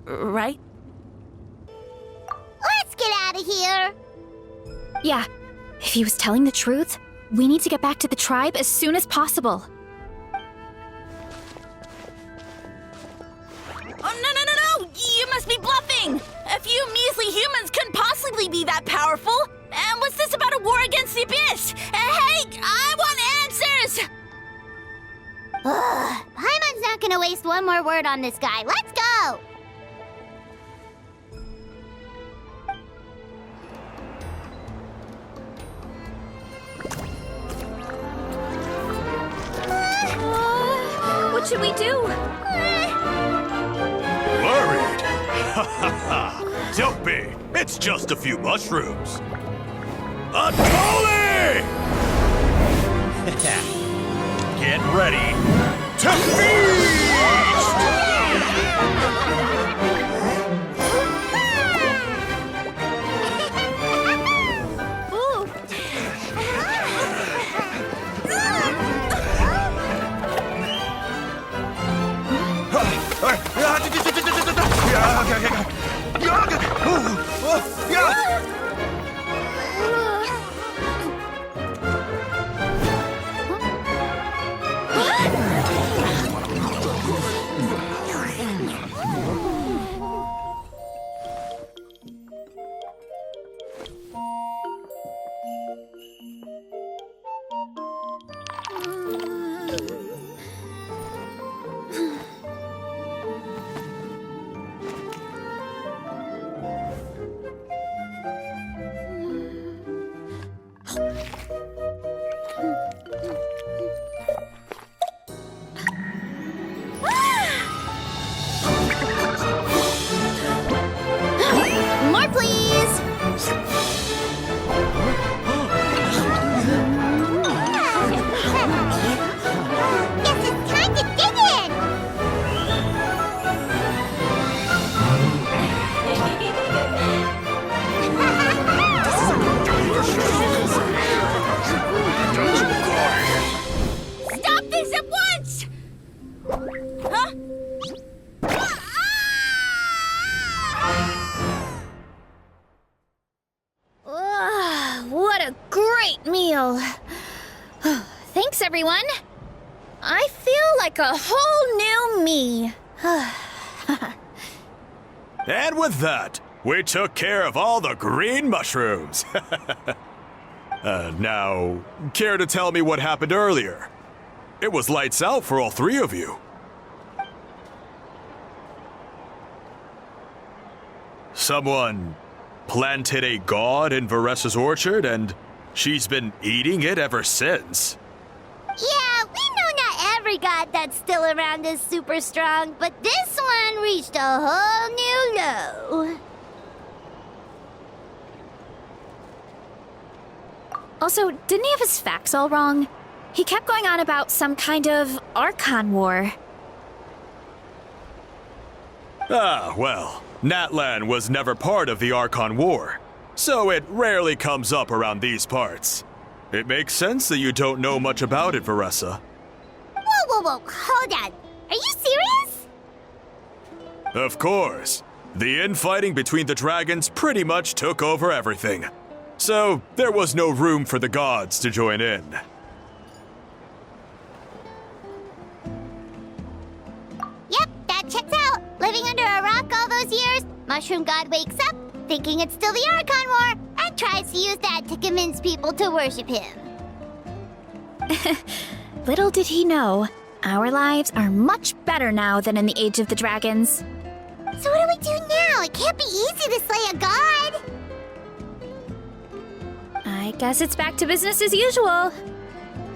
Right? Let's get out of here. Yeah, if he was telling the truth, we need to get back to the tribe as soon as possible. Oh, no! You must be bluffing! A few measly humans couldn't possibly be that powerful! And what's this about a war against the Abyss? Hey, I want answers! Ugh, Paimon's not gonna waste one more word on this guy. Let's go! What should we do? Worried? Ha ha ha! Don't be! It's just a few mushrooms! Untold! Get ready to feast! More, please! Guess it's time to dig in! Stop this at once! Huh? What a great meal! Thanks, everyone. I feel like a whole new me. And with that, we took care of all the green mushrooms. Now, care to tell me what happened earlier? It was lights out for all three of you. Someone planted a god in Varessa's orchard, and she's been eating it ever since. Yeah, we know not every god that's still around is super strong, but this one reached a whole new low. Also, didn't he have his facts all wrong? He kept going on about some kind of Archon war. Ah, well, Natlan was never part of the Archon War, so it rarely comes up around these parts. It makes sense that you don't know much about it, Varessa. Whoa, hold on. Are you serious? Of course. The infighting between the dragons pretty much took over everything. So, there was no room for the gods to join in. Yep, that checks out. Living under a rock all those years, Mushroom God wakes up, thinking it's still the Archon War, and tries to use that to convince people to worship him. Little did he know, our lives are much better now than in the Age of the Dragons. So what do we do now? It can't be easy to slay a god. I guess it's back to business as usual.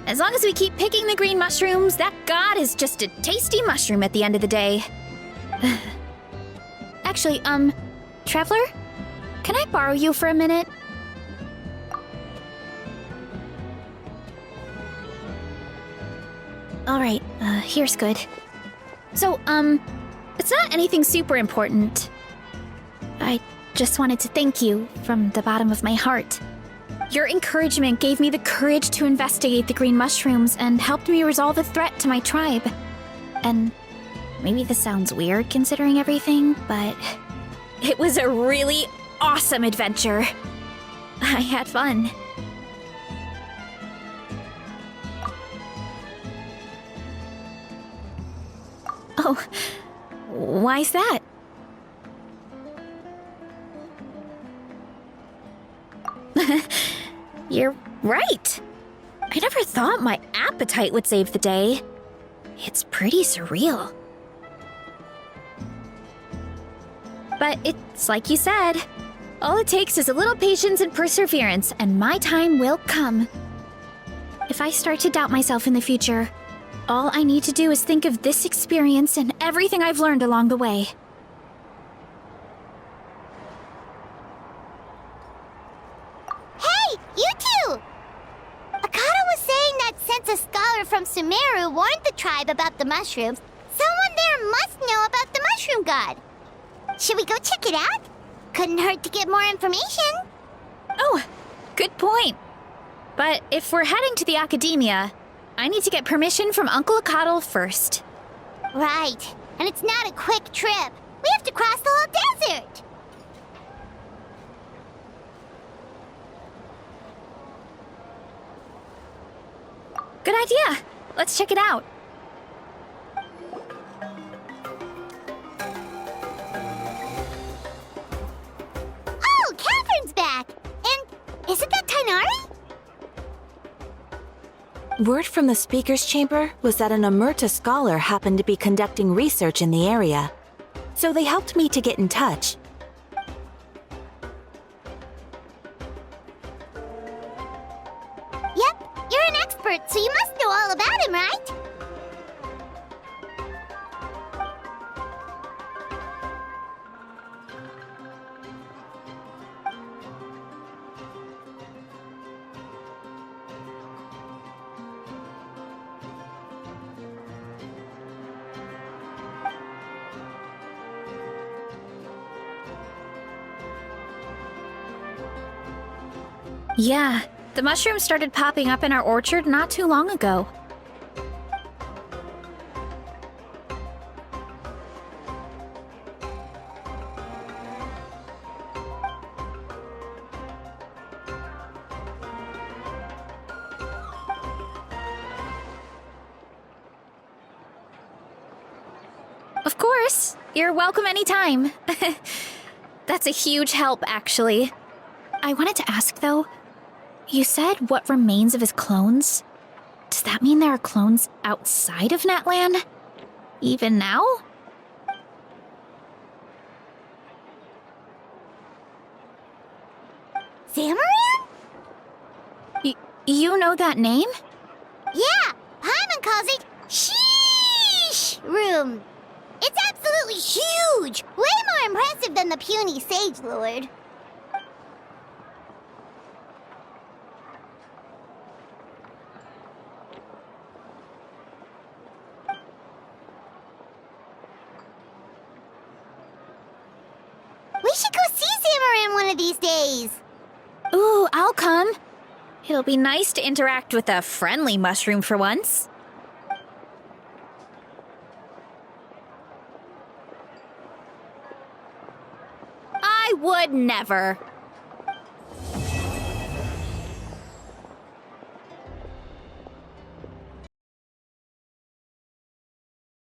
As long as we keep picking the green mushrooms, that god is just a tasty mushroom at the end of the day. Actually, Traveler? Can I borrow you for a minute? Alright, here's good. So, it's not anything super important. I just wanted to thank you from the bottom of my heart. Your encouragement gave me the courage to investigate the green mushrooms and helped me resolve a threat to my tribe. And maybe this sounds weird considering everything, but it was a really awesome adventure. I had fun. Oh, why's that? You're right. I never thought my appetite would save the day. It's pretty surreal. But it's like you said. All it takes is a little patience and perseverance, and my time will come. If I start to doubt myself in the future, all I need to do is think of this experience and everything I've learned along the way. Hey, you two! Akata was saying that since a scholar from Sumeru warned the tribe about the mushrooms, someone there must know about the mushroom god. Should we go check it out? Couldn't hurt to get more information. Oh, good point. But if we're heading to the academia, I need to get permission from Uncle Akatl first. Right, and it's not a quick trip. We have to cross the whole desert. Good idea. Let's check it out. Oh, Catherine's back! And isn't that Tainari? Word from the speaker's chamber was that an Amurta scholar happened to be conducting research in the area. So they helped me to get in touch. Yep, you're an expert, so you must know all about him, right? Yeah, the mushrooms started popping up in our orchard not too long ago. Of course, you're welcome anytime. That's a huge help, actually. I wanted to ask, though, You said what remains of his clones? Does that mean there are clones outside of Natlan? Even now? Zamaran? You know that name? Yeah, Paimon calls it Sheesh Room. It's absolutely huge! Way more impressive than the puny Sage Lord. We should go see Zamaran one of these days. Ooh, I'll come. It'll be nice to interact with a friendly mushroom for once. I would never.